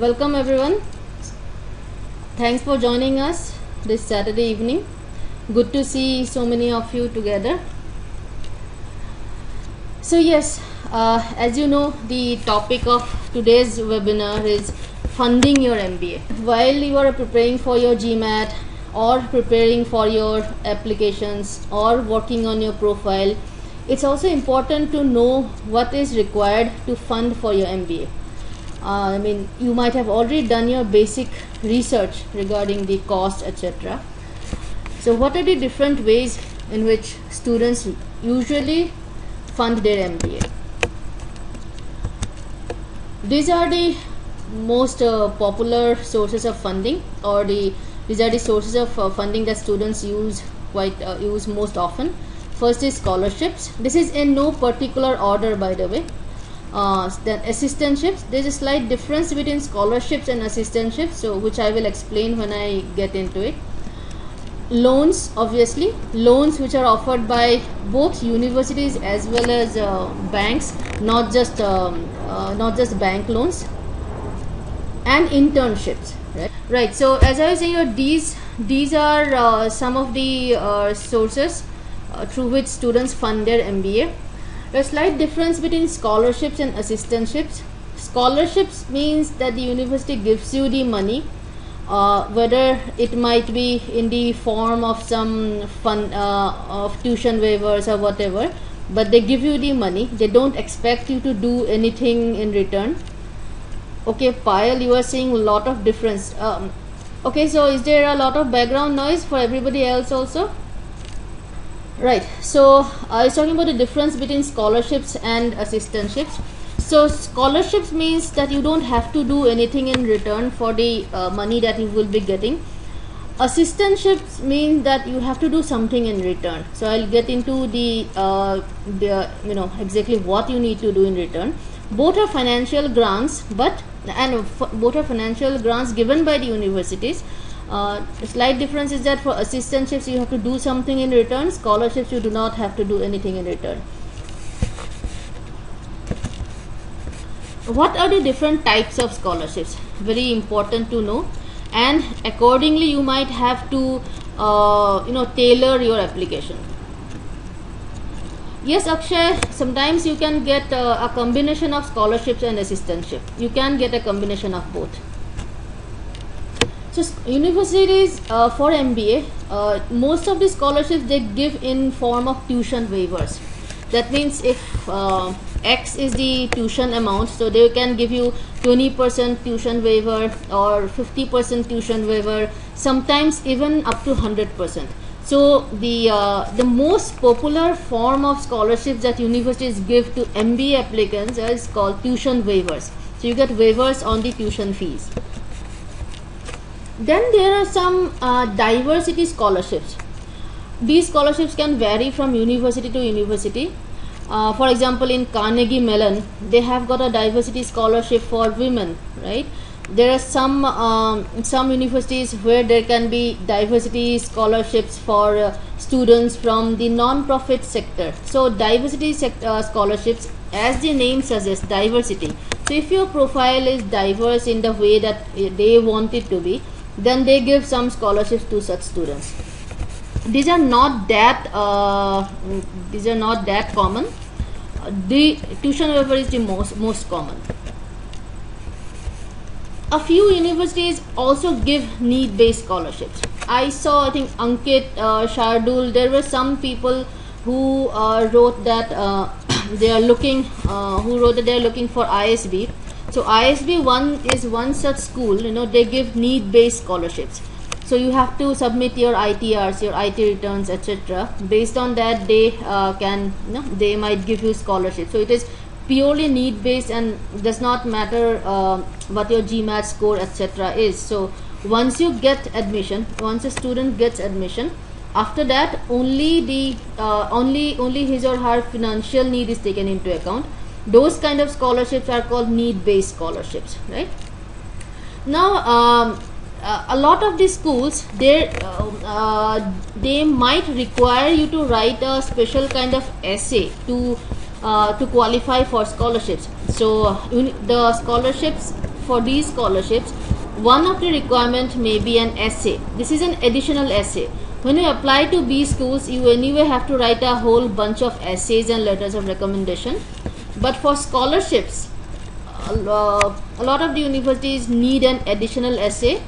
Welcome everyone. Thanks for joining us this Saturday evening. Good to see so many of you together. So yes, as you know, the topic of today's webinar is funding your MBA. While you are preparing for your GMAT or preparing for your applications or working on your profile, it's also important to know what is required to fund for your MBA. You might have already done your basic research regarding the cost, etc. So what are the different ways in which students usually fund their MBA? These are the most popular sources of funding, or these are the sources of funding that students use most often. First is scholarships. This is in no particular order, by the way. Then assistantships. There is a slight difference between scholarships and assistantships, so which I will explain when I get into it. Loans, obviously, loans which are offered by both universities as well as banks, not just bank loans, and internships. Right. So as I was saying, these are some of the sources through which students fund their MBA. There's a slight difference between scholarships and assistantships. Scholarships means that the university gives you the money, whether it might be in the form of some fund of tuition waivers or whatever, but they give you the money. They don't expect you to do anything in return. Okay, Payal, you are seeing a lot of difference. Okay, so is there a lot of background noise for everybody else also? Right, so I was talking about the difference between scholarships and assistantships. So scholarships means that you don't have to do anything in return for the money that you will be getting. Assistantships means that you have to do something in return. So I'll get into the exactly what you need to do in return. Both are financial grants, both are financial grants given by the universities. The slight difference is that for assistantships you have to do something in return. Scholarships you do not have to do anything in return. What are the different types of scholarships? Very important to know, and accordingly you might have to tailor your application. Yes, Akshay, sometimes you can get a combination of scholarships and assistantship. You can get a combination of both. So universities for MBA, most of the scholarships they give in form of tuition waivers. That means if X is the tuition amount, so they can give you 20% tuition waiver or 50% tuition waiver, sometimes even up to 100%. So the most popular form of scholarships that universities give to MBA applicants is called tuition waivers. So you get waivers on the tuition fees. Then there are some diversity scholarships. These scholarships can vary from university to university. For example, in Carnegie Mellon, they have got a diversity scholarship for women, right? There are some universities where there can be diversity scholarships for students from the non-profit sector. So diversity scholarships, as the name suggests, diversity. So if your profile is diverse in the way that they want it to be, then they give some scholarships to such students. These are not that common. The tuition waiver is the most common. A few universities also give need-based scholarships. I saw, I think Ankit, Shardul, there were some people who wrote that they are looking for ISB. So ISB is one such school. They give need-based scholarships. So you have to submit your ITRs, your IT returns, etc. Based on that, they might give you scholarships. So it is purely need-based and does not matter what your GMAT score, etc. is. So once you get admission, once a student gets admission, after that only his or her financial need is taken into account. Those kind of scholarships are called need-based scholarships, right? Now a lot of these schools, they might require you to write a special kind of essay to qualify for scholarships. So the scholarships for these scholarships, one of the requirement may be an essay. This is an additional essay. When you apply to B schools, you anyway have to write a whole bunch of essays and letters of recommendation. But for scholarships, a lot of the universities need an additional essay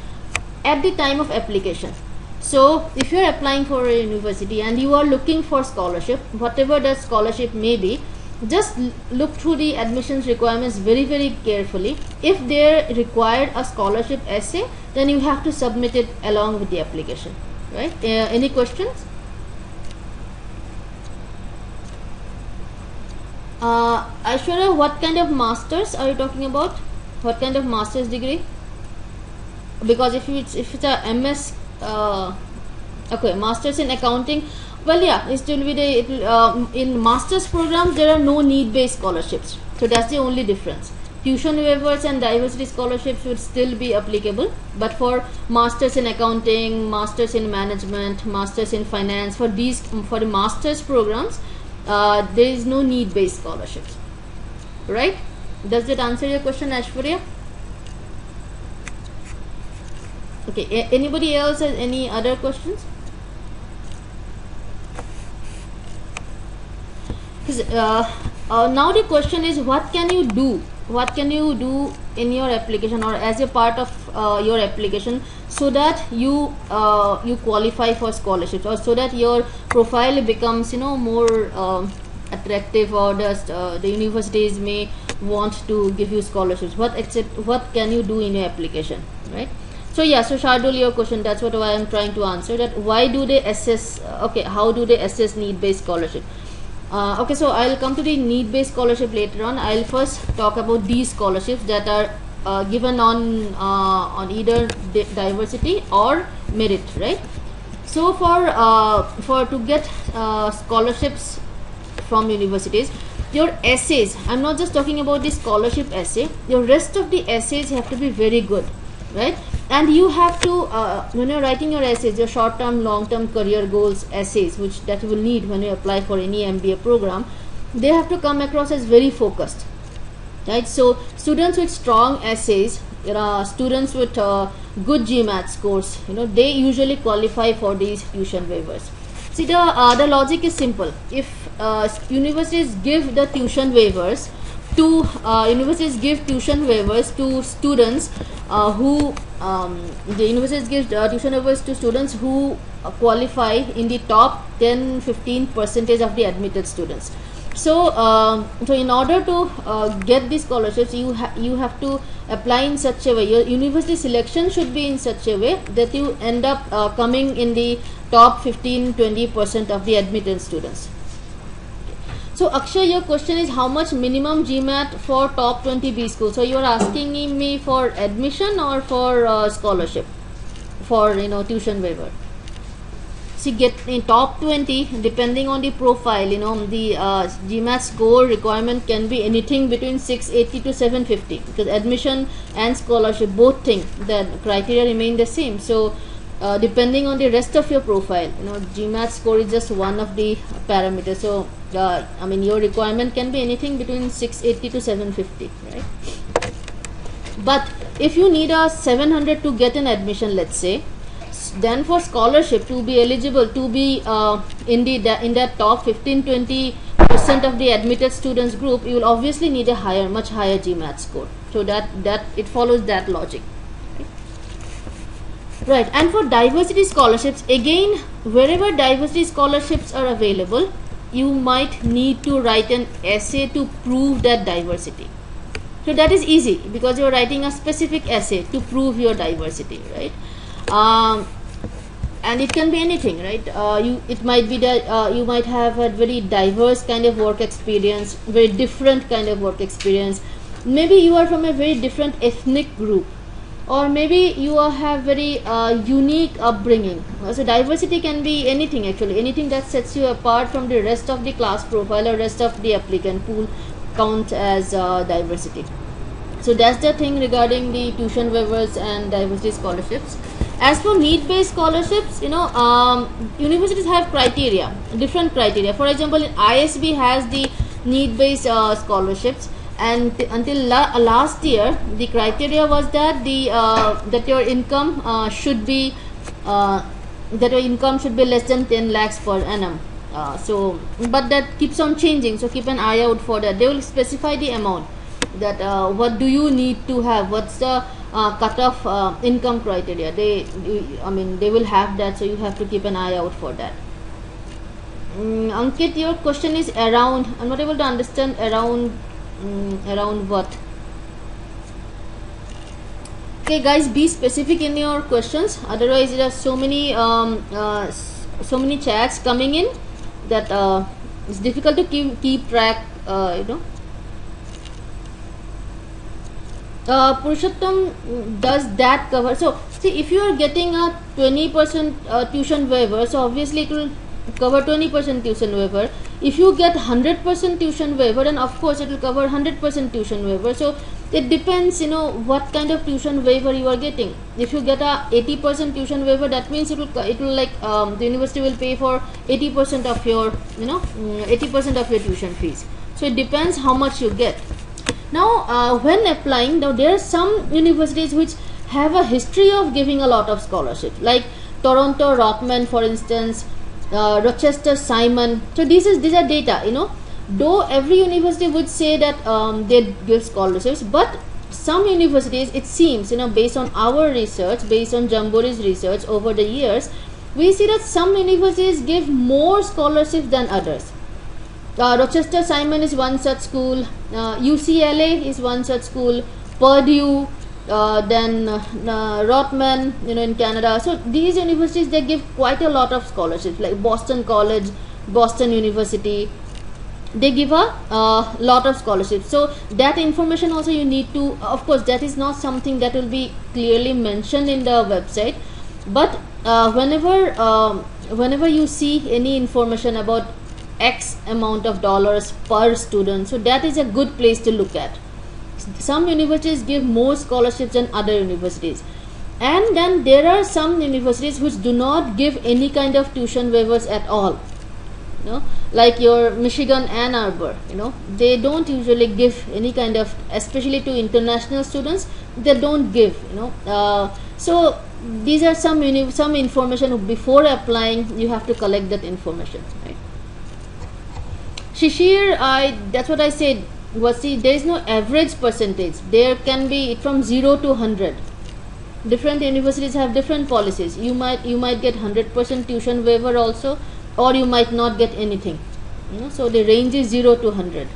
at the time of application. So if you are applying for a university and you are looking for scholarship, whatever the scholarship may be, just look through the admissions requirements very carefully. If they require a scholarship essay, then you have to submit it along with the application, right? Any questions? Aishwarya, what kind of masters are you talking about? What kind of master's degree? Because if it's a MS, okay, masters in accounting, well, yeah, it will be the in masters programs there are no need-based scholarships, so that's the only difference. Tuition waivers and diversity scholarships would still be applicable, but for masters in accounting, masters in management, masters in finance, for the masters programs, there is no need-based scholarships, right? Does that answer your question, Aishwarya? Okay, anybody else has any other questions? Now the question is, what can you do? What can you do in your application or as a part of your application so that you qualify for scholarships, or so that your profile becomes more attractive, or the universities may want to give you scholarships? What can you do in your application, right? So yeah, so Shardul, your question, that's what I am trying to answer, that why do they assess, okay, how do they assess need-based scholarship? Okay, so I'll come to the need-based scholarship later on. I'll first talk about these scholarships that are given on either diversity or merit, right? So for to get scholarships from universities, your essays, I'm not just talking about the scholarship essay, your rest of the essays have to be very good, right? And you have to, when you're writing your essays, your short-term, long-term career goals essays, that you will need when you apply for any MBA program, they have to come across as very focused, right? So students with strong essays, students with good GMAT scores, they usually qualify for these tuition waivers. See, the logic is simple. If universities give the tuition waivers to students who qualify in the top 10-15% of the admitted students. So in order to get these scholarships, you have to apply in such a way, your university selection should be in such a way that you end up coming in the top 15-20% of the admitted students. So Akshay, your question is how much minimum GMAT for top 20 B schools? So you are asking me for admission or for scholarship, for tuition waiver? See, get in top 20, depending on the profile, the GMAT score requirement can be anything between 680 to 750, because admission and scholarship, both things, the criteria remain the same. So depending on the rest of your profile, GMAT score is just one of the parameters. So I mean, your requirement can be anything between 680 to 750, right? But if you need a 700 to get an admission, let's say, then for scholarship, to be eligible, to be in that top 15-20% of the admitted students group, you will obviously need a much higher GMAT score. So that it follows that logic. Right, and for diversity scholarships, again, wherever diversity scholarships are available, you might need to write an essay to prove that diversity. So that is easy, because you are writing a specific essay to prove your diversity, right? And it can be anything, right? It might be that you might have a very diverse kind of work experience, very different kind of work experience. Maybe you are from a very different ethnic group, or maybe you have very unique upbringing. So diversity can be anything, actually, anything that sets you apart from the rest of the class profile or rest of the applicant pool counts as diversity. So that's the thing regarding the tuition waivers and diversity scholarships. As for need-based scholarships, universities have criteria, different criteria. For example, ISB has the need-based scholarships, and until last year the criteria was that that your income should be less than 10 lakhs per annum. So but that keeps on changing, so keep an eye out for that. They will specify the amount that what do you need to have, what's the cutoff income criteria. They will have that, so you have to keep an eye out for that. Ankit, your question is around, I'm not able to understand around what. Okay guys, be specific in your questions, otherwise there are so many chats coming in that it's difficult to keep track, Purushottam, does that cover? So see, if you are getting a 20% tuition waiver, so obviously it will cover 20% tuition waiver. If you get 100% tuition waiver, then of course it will cover 100% tuition waiver. So it depends, what kind of tuition waiver you are getting. If you get a 80% tuition waiver, that means it will like the university will pay for 80% of your 80% of your tuition fees. So it depends how much you get. Now when applying, now there are some universities which have a history of giving a lot of scholarships, like Toronto Rockman, for instance, Rochester Simon. So these are data, though every university would say that they give scholarships, but some universities, it seems, based on our research, based on Jamboree's research over the years, we see that some universities give more scholarships than others. Rochester Simon is one such school, UCLA is one such school, Purdue, then Rotman, in Canada. So these universities, they give quite a lot of scholarships, like Boston College, Boston University, they give a lot of scholarships. So that information also you need to, of course that is not something that will be clearly mentioned in the website, but whenever you see any information about X amount of dollars per student, so that is a good place to look at. Some universities give more scholarships than other universities, and then there are some universities which do not give any kind of tuition waivers at all, like your Michigan Ann Arbor, they don't usually give any kind of, especially to international students, they don't give, so these are some information. Before applying, you have to collect that information, right? Shishir, that's what I said. See, there is no average percentage. There can be from 0 to 100. Different universities have different policies. You might get 100% tuition waiver also, or you might not get anything. So the range is 0 to 100.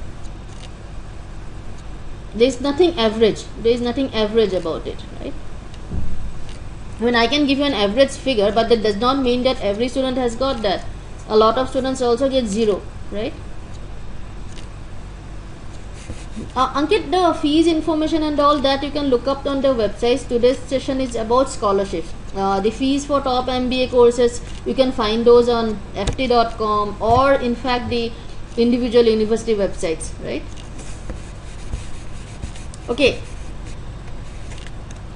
There is nothing average. There is nothing average about it, right? I can give you an average figure, but that does not mean that every student has got that. A lot of students also get 0, right? Ankit, the fees information and all that you can look up on the website. Today's session is about scholarships. The fees for top MBA courses, you can find those on ft.com or in fact the individual university websites, right? Okay,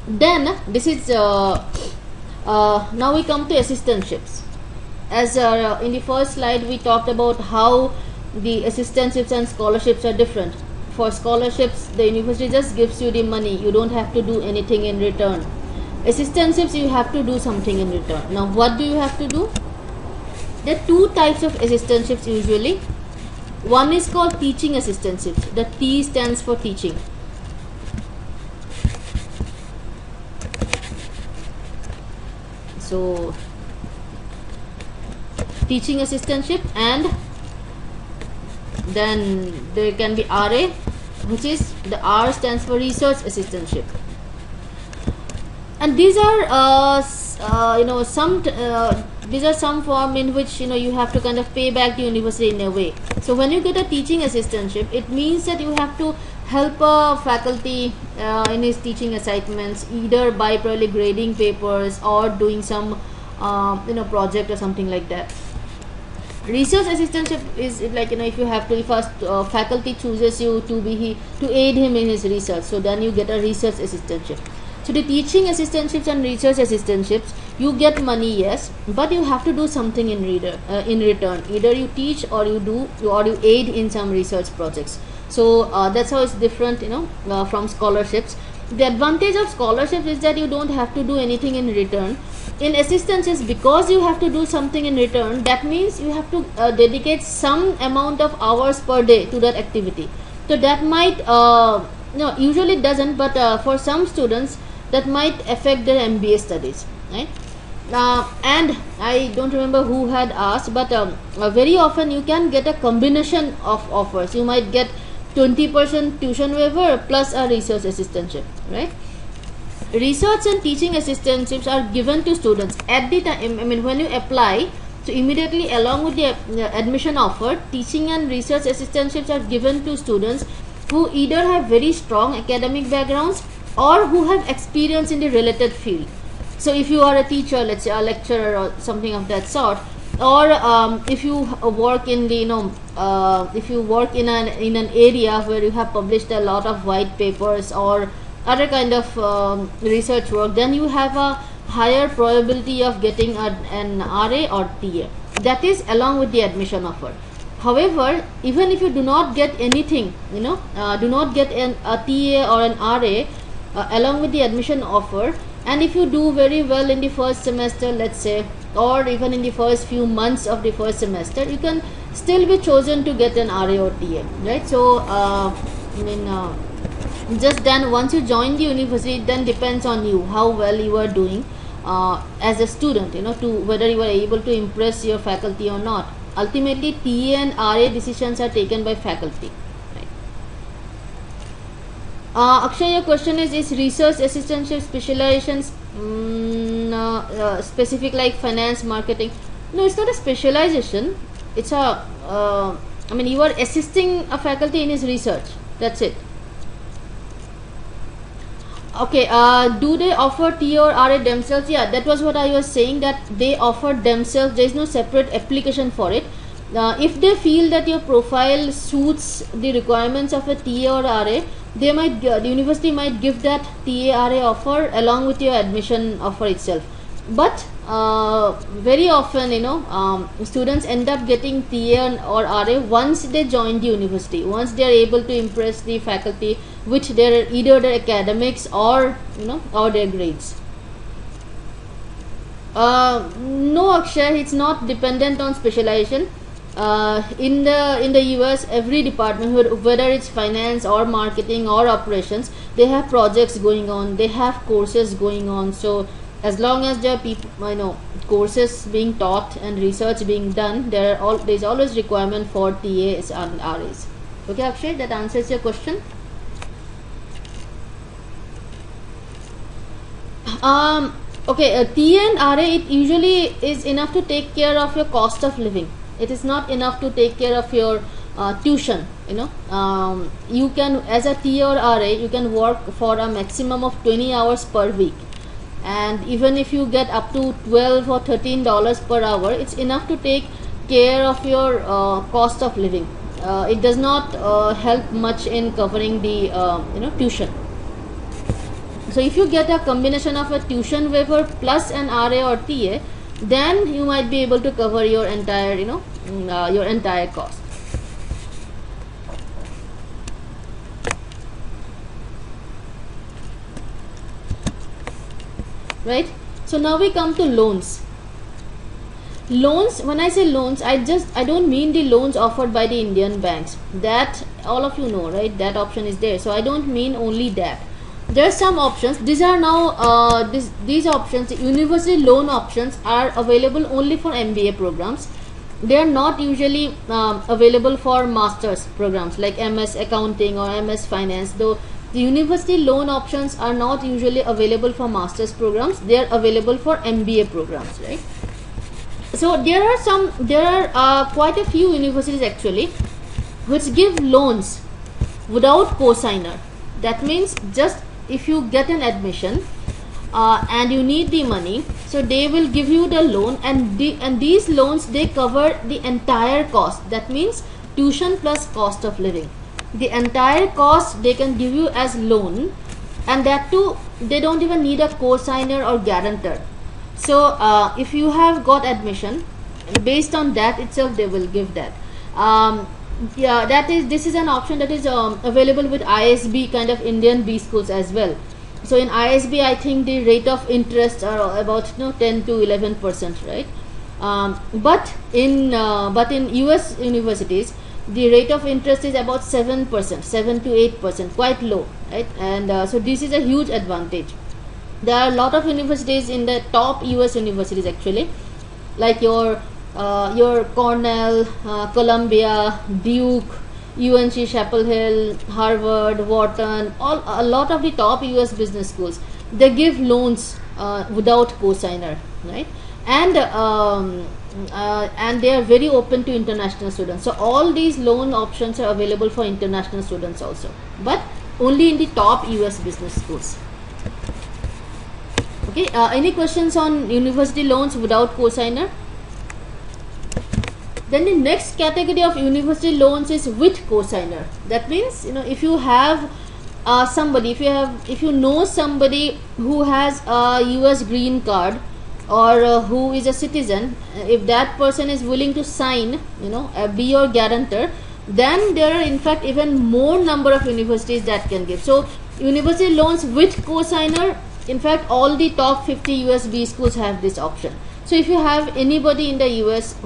then this is now we come to assistantships. As in the first slide we talked about how the assistantships and scholarships are different. For scholarships, the university just gives you the money, you don't have to do anything in return. Assistantships, you have to do something in return. Now what do you have to do? There are two types of assistantships usually. One is called teaching assistantships. The T stands for teaching. So teaching assistantship, and then there can be RA, which is the R stands for research assistantship. And these are these are some form in which you have to kind of pay back the university in a way. So when you get a teaching assistantship, it means that you have to help a faculty in his teaching assignments, either by probably grading papers or doing some project or something like that. Research assistantship is like if you have to, if a faculty chooses you to aid him in his research, so then you get a research assistantship. So the teaching assistantships and research assistantships, you get money, yes, but you have to do something in return. Either you teach or you aid in some research projects. So that's how it's different, from scholarships. The advantage of scholarships is that you don't have to do anything in return. In assistantships, because you have to do something in return, that means you have to dedicate some amount of hours per day to that activity. So that might no, usually it doesn't, but for some students that might affect their MBA studies, right? And I don't remember who had asked, but very often you can get a combination of offers. You might get 20% tuition waiver plus a research assistantship, right? Research and teaching assistantships are given to students at the time. I mean, when you apply, so immediately along with the admission offer, teaching and research assistantships are given to students who either have very strong academic backgrounds or who have experience in the related field. So if you are a teacher, let's say a lecturer or something of that sort, or if you work in the if you work in an area where you have published a lot of white papers or other kind of research work, then you have a higher probability of getting an RA or TA. That is along with the admission offer. However, even if you do not get anything, do not get a TA or an RA along with the admission offer, and if you do very well in the first semester, let's say, or even in the first few months of the first semester, you can still be chosen to get an RA or TA, right? So just then once you join the university, it then depends on you how well you are doing as a student, to whether you are able to impress your faculty or not. Ultimately, TA and RA decisions are taken by faculty. Akshay, your question is research assistantship specializations specific like finance, marketing? No, it's not a specialization. It's a, I mean, you are assisting a faculty in his research. That's it. Okay, do they offer TA or RA themselves? Yeah, that was what I was saying, that they offer themselves. There is no separate application for it. If they feel that your profile suits the requirements of a TA or RA, they might, the university might give that TA RA offer along with your admission offer itself. But very often, students end up getting TA or RA once they join the university, once they are able to impress the faculty with their either their academics or or their grades. No, Akshay, it's not dependent on specialization. In the US, every department, whether it's finance or marketing or operations, they have projects going on, they have courses going on. So as long as there are people, courses being taught and research being done, there's always requirement for TAs and RAs. Okay, Akshay, that answers your question. Okay, TA and RA, it usually is enough to take care of your cost of living. It is not enough to take care of your tuition. You can, as a TA or RA, you can work for a maximum of 20 hours per week, and even if you get up to $12 or $13 per hour, it's enough to take care of your cost of living. It does not help much in covering the tuition. So if you get a combination of a tuition waiver plus an RA or TA, then you might be able to cover your entire your entire cost. Right? So now we come to loans. Loans, when I say loans, I don't mean the loans offered by the Indian banks. That all of you know, right? That option is there. So I don't mean only that. There are some options. These are now these options, university loan options, are available only for MBA programs. They are not usually available for master's programs like MS Accounting or MS Finance. Though the university loan options are not usually available for master's programs, they are available for MBA programs, right? So there are quite a few universities actually which give loans without cosigner. That means just if you get an admission and you need the money, so they will give you the loan, and these loans, they cover the entire cost. That means tuition plus cost of living. The entire cost they can give you as loan, and that too they don't even need a cosigner or guarantor. So if you have got admission, based on that itself they will give that. Yeah, this is an option that is available with ISB kind of Indian B schools as well. So in ISB, I think the rate of interest are about 10 to 11%, right? But in US universities, the rate of interest is about 7%, 7 to 8%, quite low, right? And so this is a huge advantage. There are a lot of universities in the top US universities actually, like your Cornell, Columbia, Duke, UNC Chapel Hill, Harvard, Wharton, a lot of the top US business schools. They give loans without cosigner, right? And they are very open to international students. So all these loan options are available for international students also, but only in the top US business schools. Okay, any questions on university loans without cosigner? Then the next category of university loans is with cosigner. That means, if you have somebody, if you know somebody who has a US green card, or who is a citizen, if that person is willing to sign, be your guarantor, then there are in fact even more number of universities that can give. So university loans with cosigner, in fact all the top 50 USB schools have this option. So if you have anybody in the US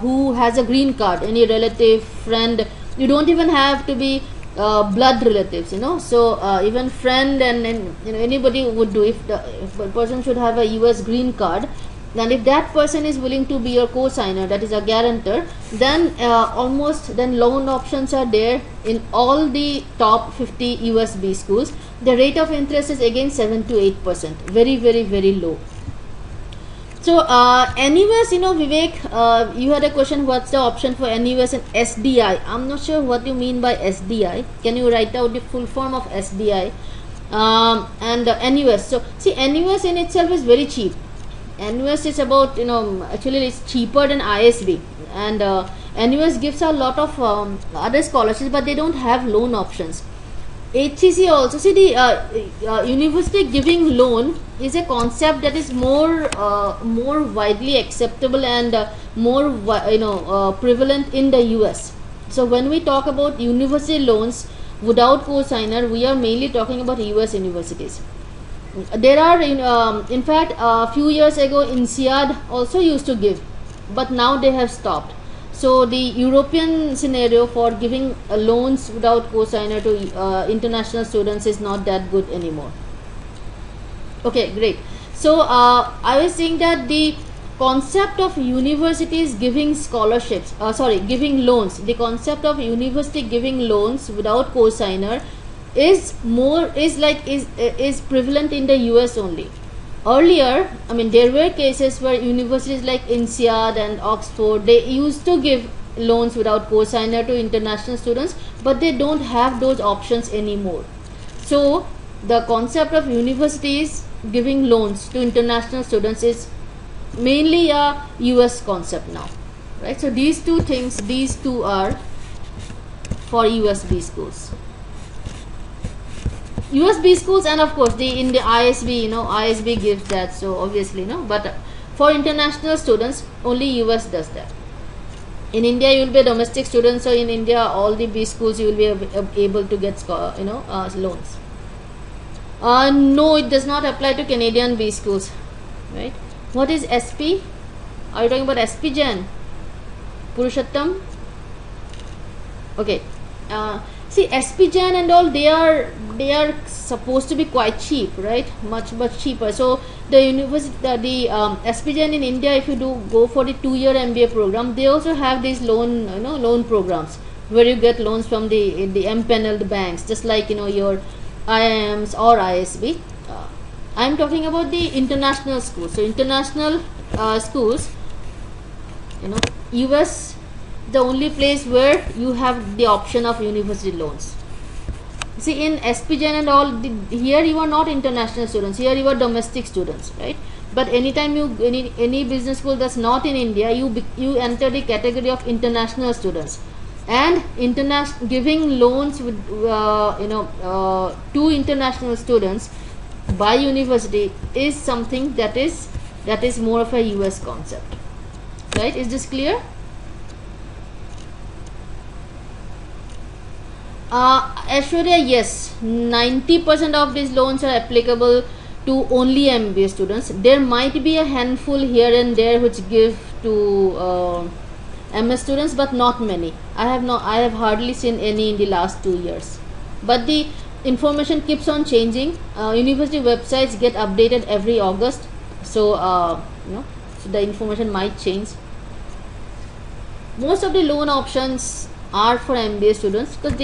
who has a green card, any relative, friend, you don't even have to be blood relatives, so even friend and anybody would do. If the person should have a US green card, then if that person is willing to be your co-signer, that is a guarantor, then then loan options are there in all the top 50 USB schools. The rate of interest is again 7 to 8%, very very very low. So NUS, Vivek, you had a question, what's the option for NUS and SDI? I'm not sure what you mean by SDI. Can you write out the full form of SDI and NUS? So see, NUS in itself is very cheap. NUS is about, actually it's cheaper than ISB, and NUS gives a lot of other scholarships, but they don't have loan options. HCC also, see, the university giving loan is a concept that is more widely acceptable and more prevalent in the US. So when we talk about university loans without cosigner, we are mainly talking about US universities. There are in fact a few years ago INSEAD also used to give, but now they have stopped. So the European scenario for giving loans without cosigner to international students is not that good anymore. Okay, great. So I was saying that the concept of universities giving scholarships, giving loans, the concept of university giving loans without cosigner is prevalent in the US only. Earlier, there were cases where universities like INSEAD and Oxford, they used to give loans without cosigner to international students, but they don't have those options anymore. So the concept of universities giving loans to international students is mainly a US concept now, right? So these two are for USB schools. USB schools, and of course in the ISB, ISB gives that, so obviously but for international students only US does that. In India you will be a domestic student, so in India all the B schools you will be able to get loans. No, it does not apply to Canadian B schools, right? What is SP? Are you talking about SP Gen? Purushottam? Okay. See, SP Gen and all, they are supposed to be quite cheap, right? Much cheaper. So the university, the SP Gen in India, if you go for the 2-year MBA program, they also have these loan programs where you get loans from the empaneled banks, just like your IIMs or ISB. I'm talking about the international schools. So international schools, US, the only place where you have the option of university loans. See, in SP Gen and all, here you are not international students, here you are domestic students, right? But anytime any business school that's not in India, you enter the category of international students, and giving loans with to international students by university is something that is more of a US concept, right? Is this clear? Aishwarya, yes, 90% of these loans are applicable to only MBA students. There might be a handful here and there which give to MS students, but not many. I have hardly seen any in the last 2 years. But the information keeps on changing. University websites get updated every August, so so the information might change. Most of the loan options are for MBA students because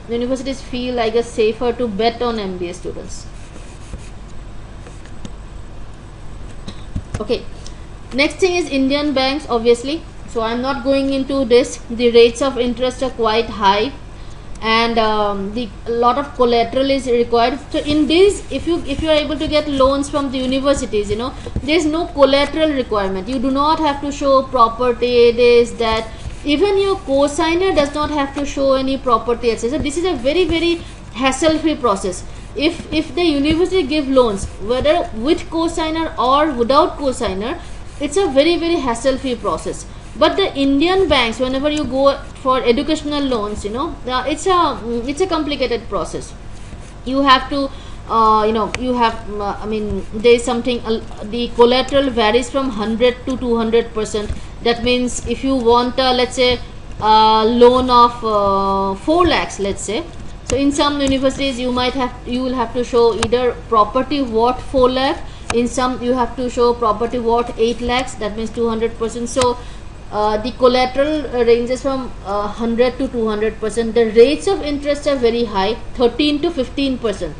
universities feel like it's safer to bet on MBA students. Okay, next thing is Indian banks, obviously. So I'm not going into this. The rates of interest are quite high, and the lot of collateral is required. So in this, if you are able to get loans from the universities, there's no collateral requirement. You do not have to show property, this, that. Even your co-signer does not have to show any property, etc. So this is a very, very hassle-free process. If the university give loans, whether with co-signer or without co-signer, it's a very, very hassle-free process. But the Indian banks, whenever you go for educational loans, it's a complicated process. You have to there is something, the collateral varies from 100 to 200%. That means if you want let's say a loan of 4 lakhs, let's say, so in some universities you will have to show either property worth 4 lakh, in some you have to show property worth 8 lakhs, that means 200%. So the collateral ranges from 100 to 200%. The rates of interest are very high, 13 to 15%,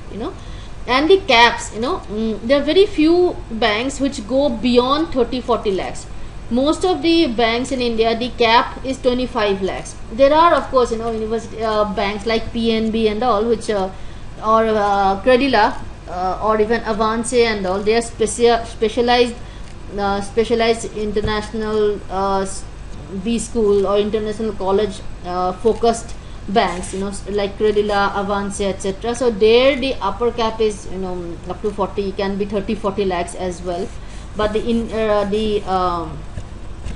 and the caps, there are very few banks which go beyond 30-40 lakhs. Most of the banks in India, the cap is 25 lakhs. There are, of course, university banks like PNB and all, which or Credila or even Avance and all. They are specialized international B school or international college focused banks, like Credila, Avance, etc. So there the upper cap is up to 40, can be 30-40 lakhs as well. But the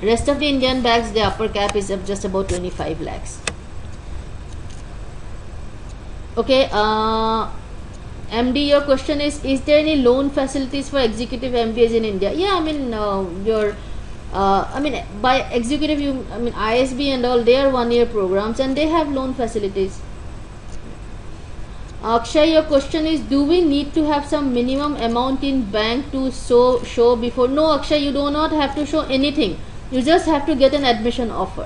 rest of the Indian banks, the upper cap is just about 25 lakhs. Okay, MD, your question is there any loan facilities for executive MBAs in India? Yeah, by executive ISB and all, they are 1-year programs and they have loan facilities. Akshay, your question is, do we need to have some minimum amount in bank to show before? No, Akshay, you do not have to show anything. You just have to get an admission offer.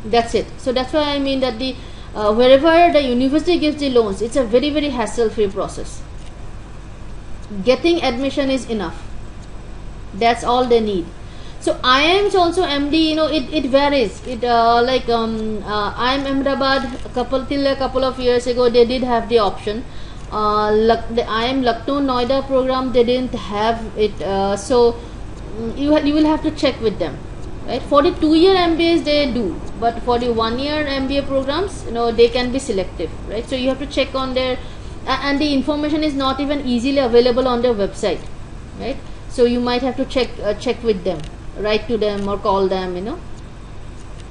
That's it. So that's why I mean that the wherever the university gives the loans, it's a very, very hassle-free process. Getting admission is enough. That's all they need. So IIMs also, MD, it varies. It IIM Ahmedabad till a couple of years ago, they did have the option. The IIM Lucknow Noida program, they didn't have it. So you will have to check with them, right? For the 2-year MBAs they do, but for the 1-year MBA programs, they can be selective, right? So you have to check on their, and the information is not even easily available on their website, right? So you might have to check with them, write to them or call them,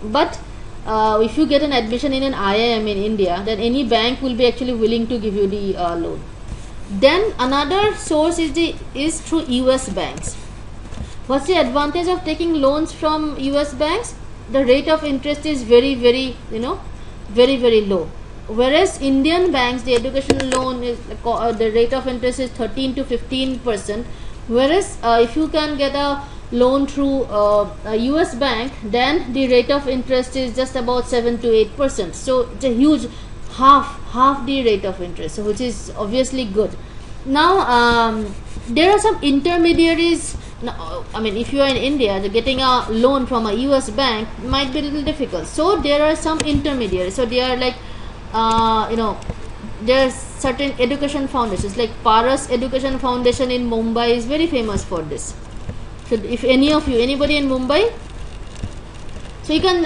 But if you get an admission in an IIM in India, then any bank will be actually willing to give you the loan. Then another source is through US banks. What's the advantage of taking loans from US banks? The rate of interest is very, very, very, very low. Whereas Indian banks, the educational loan is the rate of interest is 13 to 15%. Whereas if you can get a loan through a US bank, then the rate of interest is just about 7 to 8%. So it's a huge half the rate of interest, which is obviously good. Now there are some intermediaries. Now, if you are in India, getting a loan from a US bank might be a little difficult. So there are some intermediaries. So they are like, there are certain education foundations, like Paras Education Foundation in Mumbai is very famous for this. So if anybody in Mumbai, so you can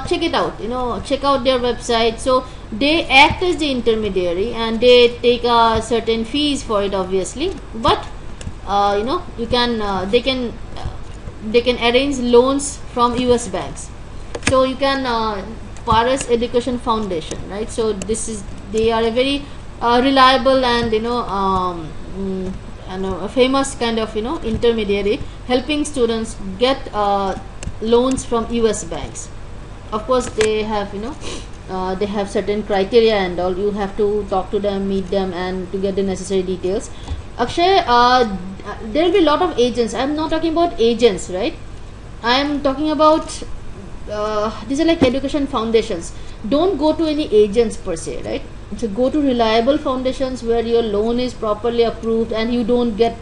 check it out, check out their website. So they act as the intermediary and they take certain fees for it, obviously, but they can arrange loans from US banks. So you can Paras Education Foundation, right? So they are a very reliable and a famous kind of intermediary, helping students get loans from US banks. Of course, they have they have certain criteria and all. You have to talk to them, meet them, and to get the necessary details. Akshay, there will be a lot of agents. I am not talking about agents, right? I am talking about these are like education foundations. Don't go to any agents per se, right? So go to reliable foundations where your loan is properly approved and you don't get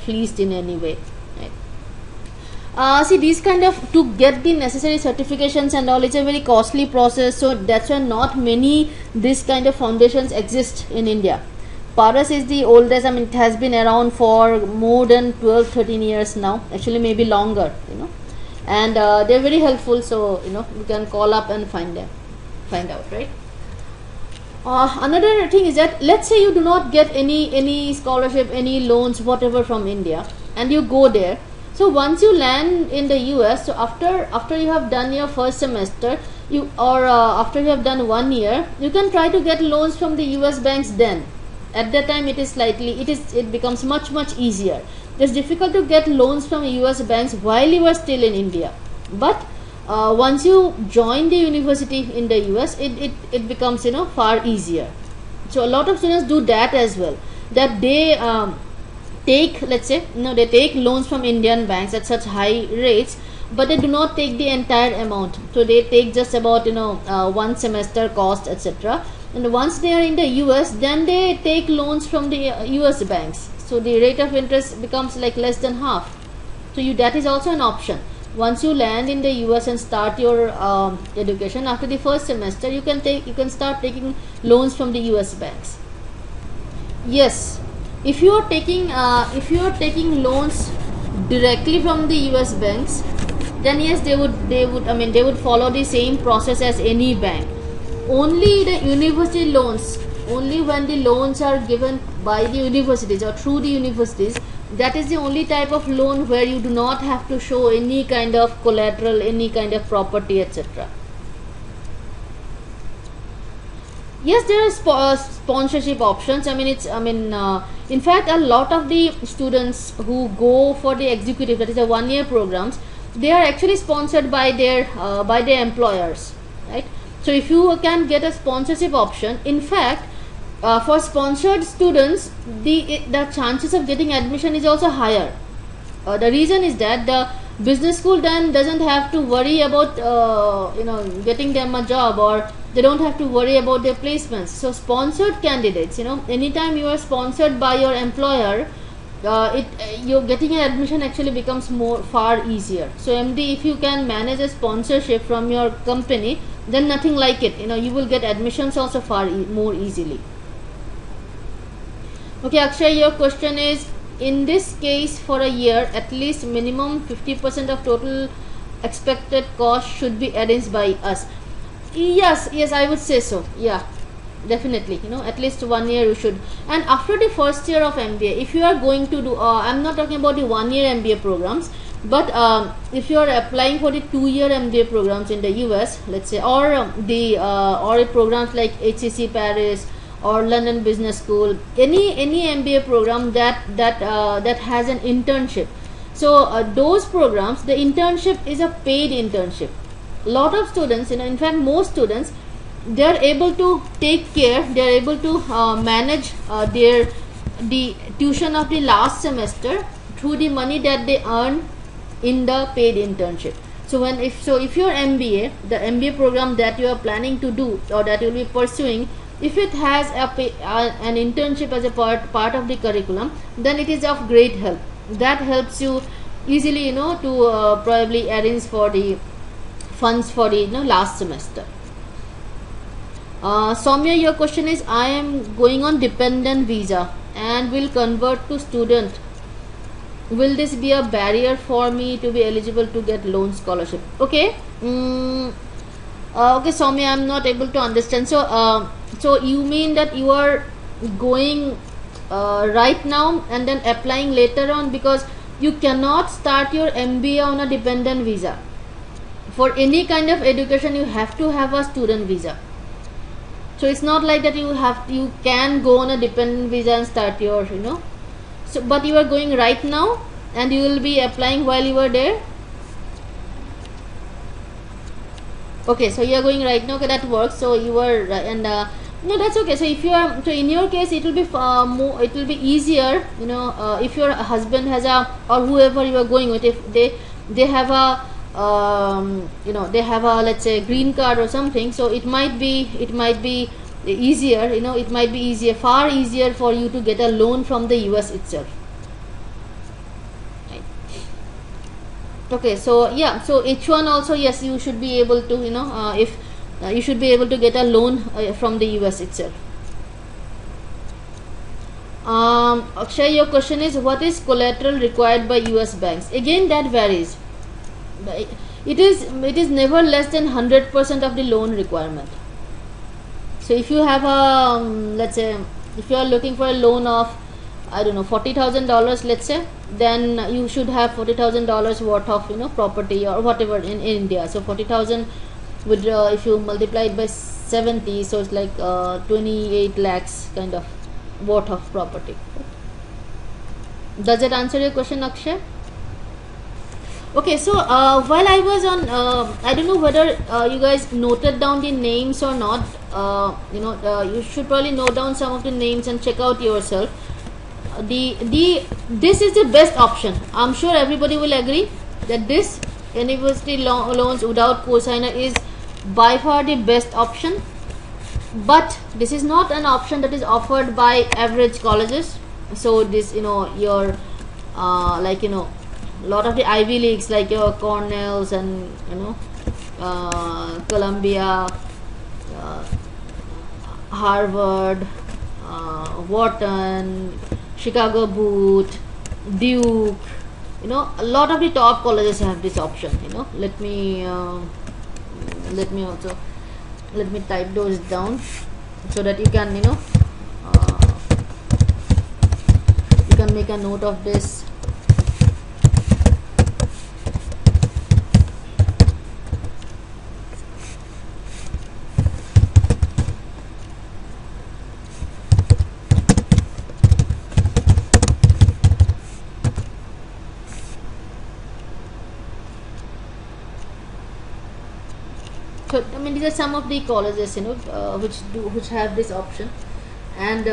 fleeced in any way, right? See, these kind of, to get the necessary certifications and all, it's a very costly process. So that's why not many this kind of foundations exist in India. Paras is the oldest. I mean, it has been around for more than 12-13 years now, actually maybe longer, and they're very helpful. So you can call up and find out, right? Another thing is that, let's say you do not get any scholarship, any loans, whatever from India, and you go there. So once you land in the US, so after you have done your first semester, after you have done 1 year, you can try to get loans from the US banks. Then at that time it becomes much easier. It's difficult to get loans from US banks while you are still in India, but once you join the university in the US, it becomes far easier. So a lot of students do that as well, that they take, let's say they take loans from Indian banks at such high rates, but they do not take the entire amount. So they take just about 1 semester cost, etc. And once they are in the US, then they take loans from the US banks. So the rate of interest becomes like less than half. So that is also an option. Once you land in the US and start your education, after the first semester, you can start taking loans from the US banks. Yes, if you are taking loans directly from the US banks, then yes, they would follow the same process as any bank. Only the university loans, only when the loans are given by the universities or through the universities, that is the only type of loan where you do not have to show any kind of collateral, any kind of property, etc. Yes, there are sponsorship options. In fact, a lot of the students who go for the executive, that is a 1 year programs, they are actually sponsored by their employers, right? So if you can get a sponsorship option, in fact, for sponsored students, the chances of getting admission is also higher. The reason is that the business school then doesn't have to worry about getting them a job, or they don't have to worry about their placements. So sponsored candidates, anytime you are sponsored by your employer, you're getting an admission actually becomes far easier. So MD, if you can manage a sponsorship from your company, then nothing like it, you will get admissions also far more easily. Okay, Akshay, your question is, in this case, for a year, at least minimum 50% of total expected cost should be arranged by us. Yes, I would say so. Yeah, definitely. At least 1 year you should. And after the first year of MBA, if you are going to do, I'm not talking about the 1 year MBA programs, but if you are applying for the 2 year MBA programs in the US, let's say, or the programs like HCC Paris or London Business School, any MBA program that has an internship. So those programs, the internship is a paid internship. A lot of students, in fact most students, they are able to take care, they are able to manage the tuition of the last semester through the money that they earn in the paid internship. So if your MBA, the MBA program that you are planning to do or that you will be pursuing, if it has an internship as a part of the curriculum, then it is of great help. That helps you easily, to probably arrange for the funds for the last semester. Soumya, your question is, I am going on dependent visa and will convert to student. Will this be a barrier for me to be eligible to get loan scholarship? Okay. Okay, Soumya, I'm not able to understand. So you mean that you are going right now and then applying later on, because you cannot start your MBA on a dependent visa. for any kind of education you have to have a student visa. So it's not like that you can go on a dependent visa and start your, so but you are going right now and you will be applying while you are there. Okay, so you are going right now. Okay, that works. So you are and no, that's okay. So if you are, so in your case it will be far more, it will be easier, if your husband has a, or whoever you are going with, if they have a they have a, let's say, green card or something, so it might be easier, it might be easier, far easier for you to get a loan from the US itself. Right. Okay, so yeah, so H1 also, yes, you should be able to, if you should be able to get a loan from the US itself. Akshay, your question is, what is collateral required by US banks? Again, that varies. It is never less than 100% of the loan requirement. So if you have a, let's say, if you are looking for a loan of, I don't know, $40,000, let's say, then you should have $40,000 worth of, property or whatever in India. So 40,000 would, if you multiply it by 70, so it's like 28 lakhs kind of worth of property. Does that answer your question, Akshay? Okay, so while I was on, I don't know whether you guys noted down the names or not. You should probably note down some of the names and check out yourself. This is the best option. I'm sure everybody will agree that this university loans without cosigner is by far the best option. But this is not an option that is offered by average colleges. So this, your like, lot of the Ivy Leagues, like your Cornells and Columbia, Harvard, Wharton, Chicago Booth, Duke, a lot of the top colleges have this option. Let me type those down so that you can you can make a note of this. So I mean, these are some of the colleges which have this option, and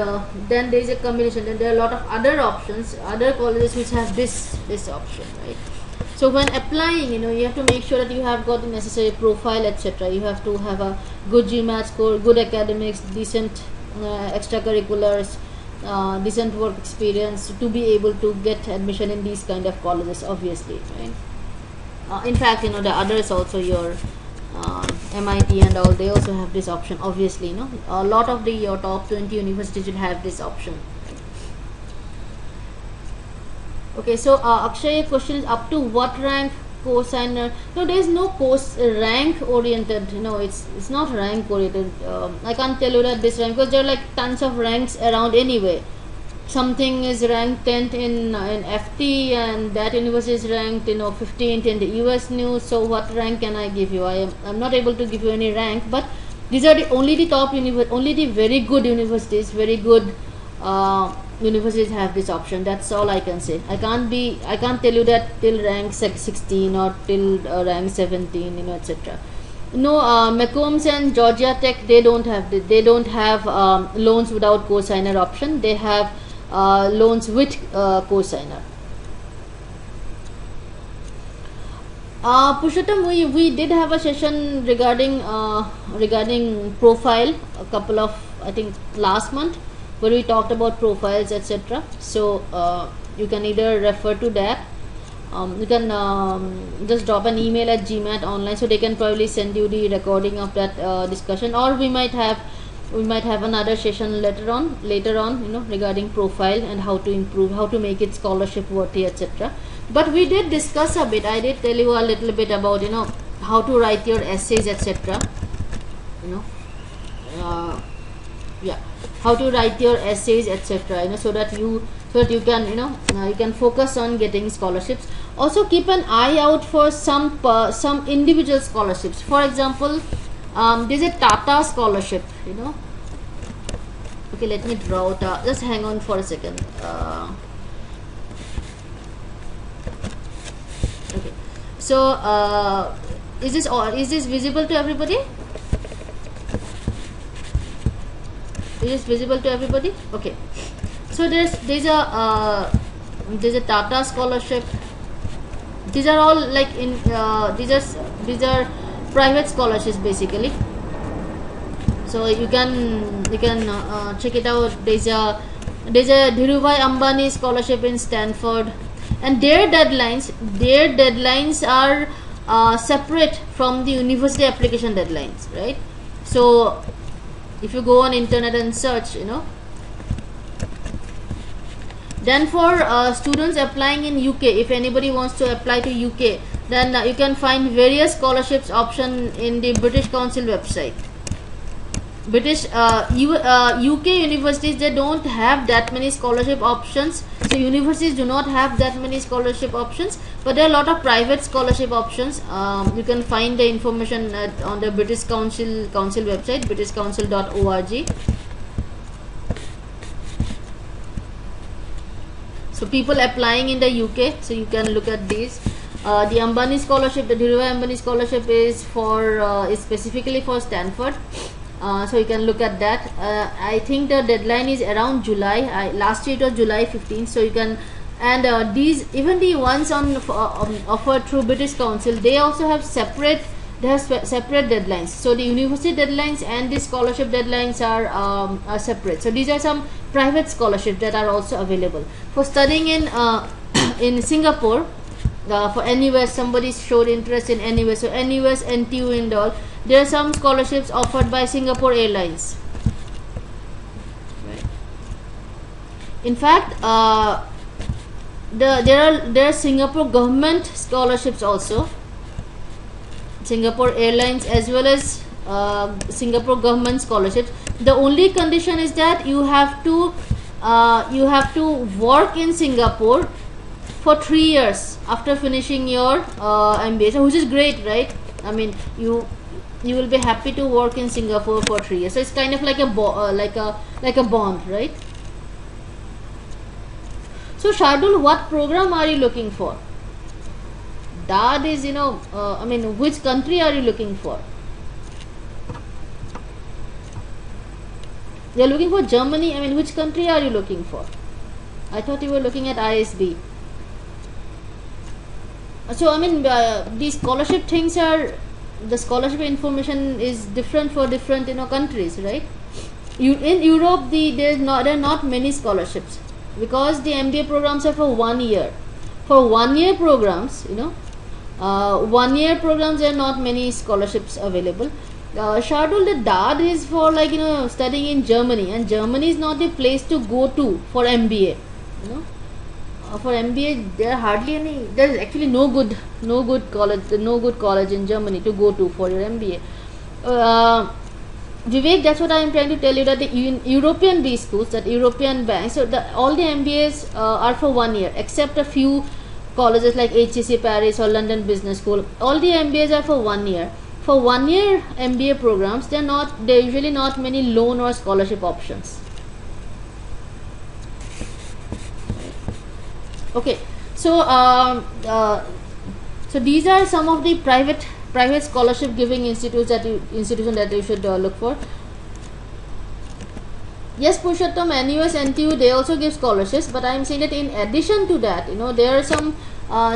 then there is a combination. Then there are a lot of other options, other colleges which have this option, right? So when applying, you have to make sure that you have got the necessary profile, etc. You have to have a good GMAT score, good academics, decent extracurriculars, decent work experience to be able to get admission in these kind of colleges, obviously, right? In fact, the others also, your MIT and all, they also have this option, obviously. A lot of your top 20 universities will have this option. Okay, so Akshay, your question is, up to what rank cosigner? No, there is no rank oriented, it's not rank oriented. I can't tell you that this rank, because there are like tons of ranks around anyway. Something is ranked 10th in FT, and that university is ranked 15th in the US News. So what rank can I give you? I'm not able to give you any rank, but these are only the top only the very good universities, very good universities have this option. That's all I can say. I can't tell you that till rank 16 or till rank 17, etc. No, Macombs and Georgia Tech, they don't have loans without cosigner option. They have loans with cosigner. Pushottam, we did have a session regarding profile a couple of, I think, last month, where we talked about profiles, etc. So you can either refer to that. You can just drop an email at GMAT online, so they can probably send you the recording of that discussion, or we might have another session later on, regarding profile and how to improve, how to make it scholarship worthy, etc. But we did discuss a bit. I did tell you a little bit about how to write your essays, etc. Yeah, how to write your essays, etc. So that you so that you can you can focus on getting scholarships. Also keep an eye out for some individual scholarships. For example, there's a Tata scholarship, okay, let me draw it out. Just hang on for a second. Okay, so is this visible to everybody? Is this visible to everybody? Okay, so there's a Tata scholarship. These are all like these are private scholarships basically. So you can check it out. There's a Dhirubhai Ambani scholarship in Stanford, and their deadlines are separate from the university application deadlines, right? So if you go on internet and search, then for students applying in UK, if anybody wants to apply to UK, then you can find various scholarships option in the British Council website. UK universities, they don't have that many scholarship options. So universities do not have that many scholarship options, but there are a lot of private scholarship options. You can find the information on the British Council website, britishcouncil.org. So people applying in the UK, so you can look at these. The Ambani scholarship, the Dhirubhai Ambani scholarship is specifically for Stanford. So you can look at that. I think the deadline is around July. Last year it was July 15th. So you can, and even the ones offered through British Council, they also have separate deadlines. So the university deadlines and the scholarship deadlines are separate. So these are some private scholarships that are also available for studying in in Singapore. For NUS, somebody showed interest in NUS, so NUS, NTU and all. There are some scholarships offered by Singapore Airlines. Right. In fact, there are Singapore government scholarships also. Singapore Airlines as well as Singapore government scholarships. The only condition is that you have to work in Singapore for 3 years after finishing your MBA, so which is great, right? I mean, you will be happy to work in Singapore for 3 years. So it's kind of like a bond, right? So Shardul, what program are you looking for? That is, I mean, which country are you looking for? You are looking for Germany. I mean, which country are you looking for? I thought you were looking at ISB. So I mean, the scholarship things are, the scholarship information is different for different countries, right? In Europe, there are not many scholarships because the MBA programs are for 1 year. For 1 year programs, 1 year programs, there are not many scholarships available. Shardul, the DAD is for studying in Germany, and Germany is not the place to go to for MBA. For MBA, there are hardly any. There is actually no good college in Germany to go to for your MBA. Vivek, that's what I am trying to tell you, that the European B schools, that European banks, so all the MBAs are for 1 year, except a few colleges like HEC Paris or London Business School. All the MBAs are for 1 year. For 1 year MBA programs, there are usually not many loan or scholarship options. Okay, so so these are some of the private scholarship giving institutions that you should look for. Yes, Purushottam, NUS, NTU, they also give scholarships, but I am saying that in addition to that, there are some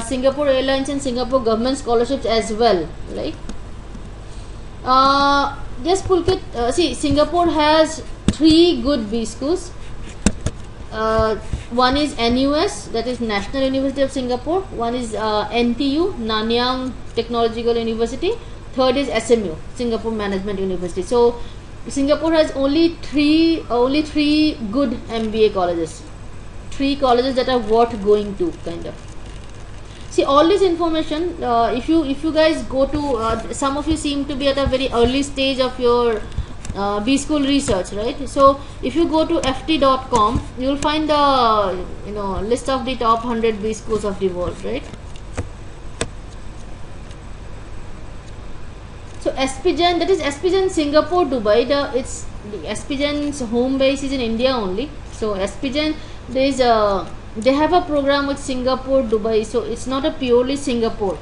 Singapore Airlines and Singapore government scholarships as well, right? Yes, Pulkit, see, Singapore has 3 good B schools. One is NUS, that is National University of Singapore. One is NTU, Nanyang Technological University. Third is SMU, Singapore Management University. So Singapore has only three good MBA colleges. 3 colleges that are worth going to, kind of. See, all this information, if you guys go to, some of you seem to be at a very early stage of your B school research, right? So if you go to ft.com, you will find the list of the top 100 B schools of the world, right? So SPGen, that is SPGen Singapore, Dubai. The SPGen's home base is in India only. So SPGen, they have a program with Singapore, Dubai. So it's not a purely Singapore.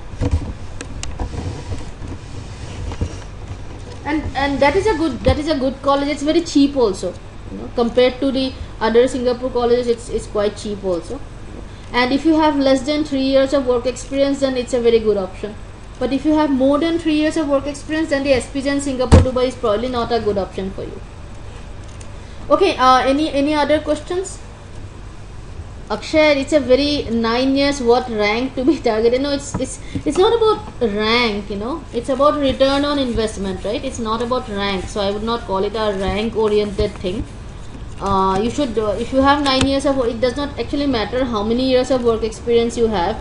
And that is a good college. It's very cheap also, compared to the other Singapore colleges. It's quite cheap also. And if you have less than 3 years of work experience, then it's a very good option. But if you have more than 3 years of work experience, then the SPGen Singapore, Dubai is probably not a good option for you. Okay, any other questions? Akshay, it's a very 9 years what rank to be targeted. No, it's not about rank, it's about return on investment, right? It's not about rank. So I would not call it a rank oriented thing. You should, if you have 9 years of work, it does not actually matter how many years of work experience you have.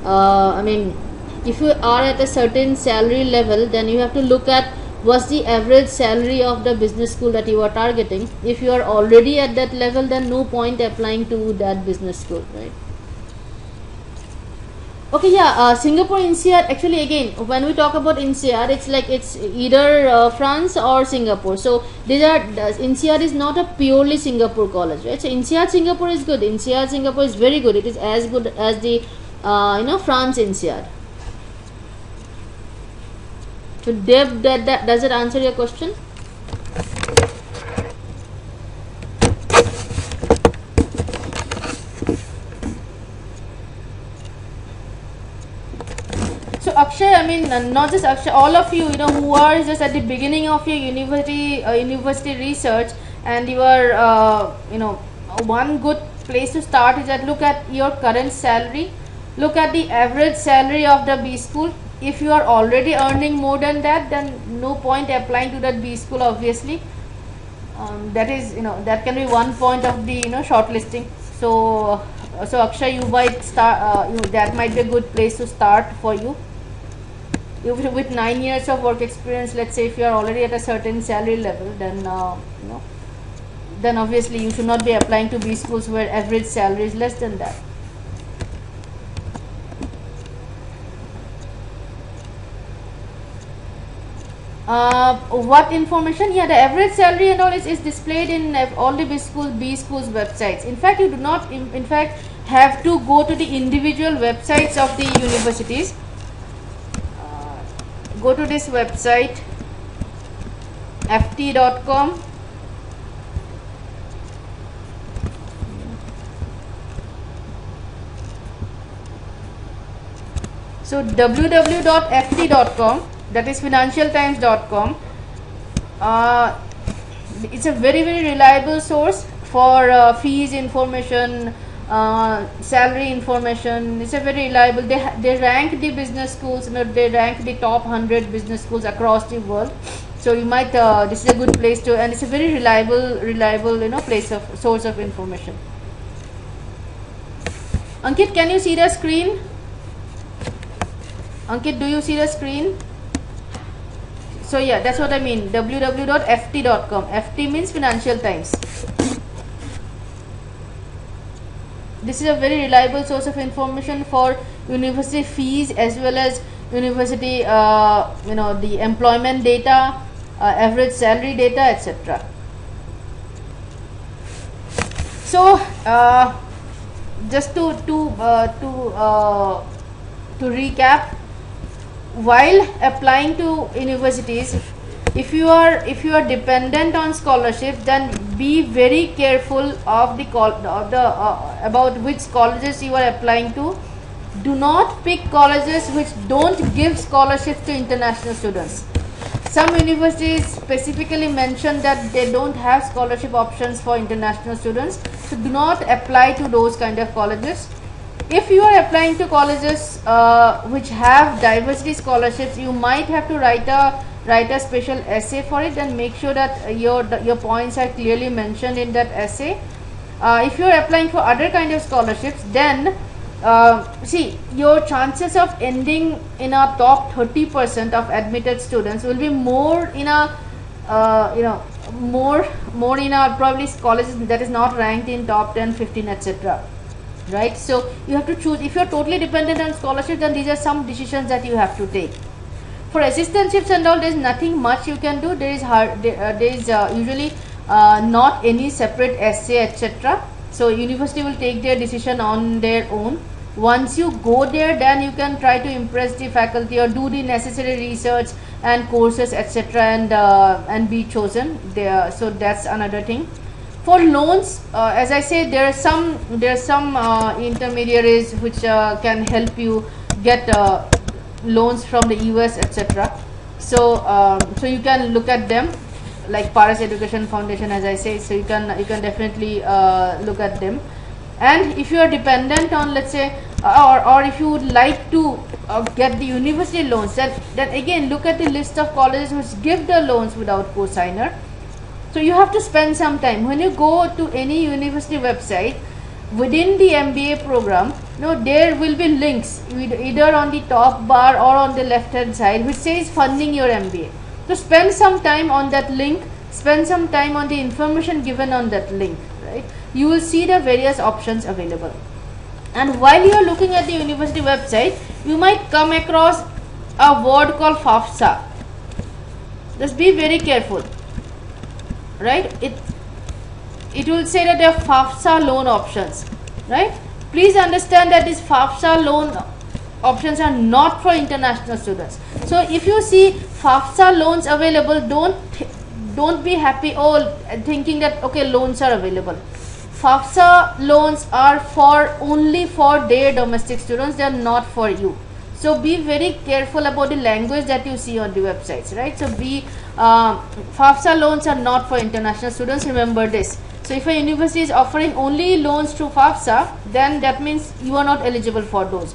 I mean, if you are at a certain salary level, then you have to look at what's the average salary of the business school that you are targeting. If you are already at that level, then no point applying to that business school, right? Okay, yeah, Singapore NCR, actually again, when we talk about NCR, it's like it's either France or Singapore. So NCR is not a purely Singapore college, right? So NCR Singapore is good. NCR Singapore is very good. It is as good as the France NCR. So Deb, does it answer your question? So Akshay, I mean, not just Akshay, all of you, who are just at the beginning of your university research, and you are, one good place to start is that look at your current salary, look at the average salary of the B school. If you are already earning more than that, then no point applying to that B school, obviously. That is, that can be one point of the, shortlisting. So Akshay, you might start, that might be a good place to start for you. With 9 years of work experience, let's say if you are already at a certain salary level, then, then obviously you should not be applying to B schools where average salary is less than that. What information? Yeah, the average salary and all is displayed in all the B schools websites. In fact, you do not in fact have to go to the individual websites of the universities. Go to this website ft.com. So www.ft.com, that is financialtimes.com. It's a very reliable source for fees information, salary information. It's a very reliable. They rank the business schools. They rank the top 100 business schools across the world. So you might. This is a good place to, and it's a very reliable place of source of information. Ankit, can you see the screen? Ankit, do you see the screen? So yeah, that's what I mean. www.ft.com. FT means Financial Times. This is a very reliable source of information for university fees as well as university, the employment data, average salary data, etc. So just to recap, while applying to universities, if you are dependent on scholarship, then be very careful of about which colleges you are applying to. Do not pick colleges which don't give scholarships to international students. Some universities specifically mention that they don't have scholarship options for international students, so do not apply to those kind of colleges. If you are applying to colleges which have diversity scholarships, you might have to write a special essay for it, and make sure that your points are clearly mentioned in that essay. If you are applying for other kind of scholarships, then see, your chances of ending in a top 30% of admitted students will be more in a more in our probably colleges that is not ranked in top 10, 15, etc. Right? So you have to choose. If you're totally dependent on scholarship, then these are some decisions that you have to take. For assistantships and all, there is nothing much you can do. There is usually not any separate essay, etc. So university will take their decision on their own. Once you go there, then you can try to impress the faculty or do the necessary research and courses, etc. and be chosen there. So that's another thing. For loans, as I say, there are some intermediaries which can help you get loans from the US, etc. So you can look at them, like Paris Education Foundation, as I say. So you can definitely look at them. And if you are dependent on, let's say, or if you would like to get the university loans, then again look at the list of colleges which give the loans without cosigner. So you have to spend some time. When you go to any university website within the MBA program, there will be links either on the top bar or on the left hand side which says funding your MBA. So spend some time on that link, spend some time on the information given on that link, right? You will see the various options available. And while you are looking at the university website, you might come across a word called FAFSA. Just be very careful, right? It will say that there are FAFSA loan options, right? Please understand that these FAFSA loan options are not for international students. So if you see FAFSA loans available, don't be happy thinking that okay, loans are available. FAFSA loans are only for their domestic students, they are not for you. So be very careful about the language that you see on the websites, right? So FAFSA loans are not for international students, remember this. So if a university is offering only loans through FAFSA, then that means you are not eligible for those.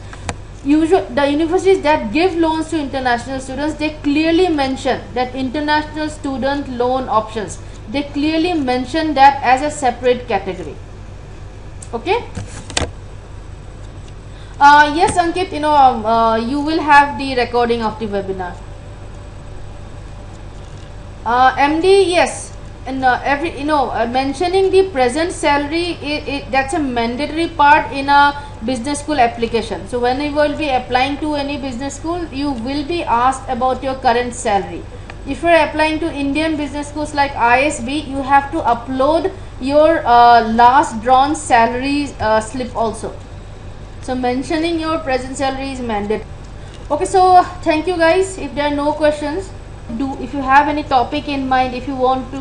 The universities that give loans to international students, they clearly mention that international student loan options. They clearly mention that as a separate category. Okay. Yes, Ankit, you will have the recording of the webinar. MD, yes, and mentioning the present salary, that's a mandatory part in a business school application. So when you will be applying to any business school, you will be asked about your current salary. If you are applying to Indian business schools like ISB, you have to upload your last drawn salary slip also. So mentioning your present salary is mandatory. Okay, so thank you guys. If there are no questions, if you have any topic in mind, if you want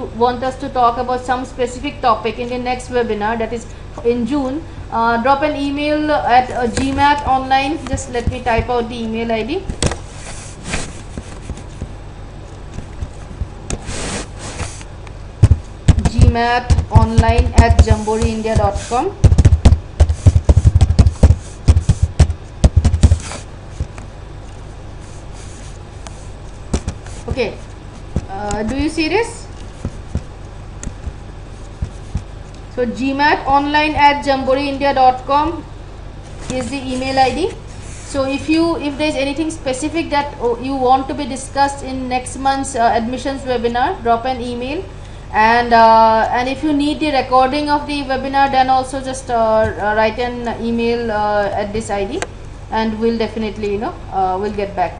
us to talk about some specific topic in the next webinar, that is in June, drop an email at GMAT online. Just let me type out the email ID. GMAT@jamboreeindia.com. Okay, do you see this? So GMAT@jamboreeindia.com is the email ID. So if there is anything specific that you want to be discussed in next month's admissions webinar, drop an email. And if you need the recording of the webinar, then also just write an email at this ID, and we'll definitely we'll get back.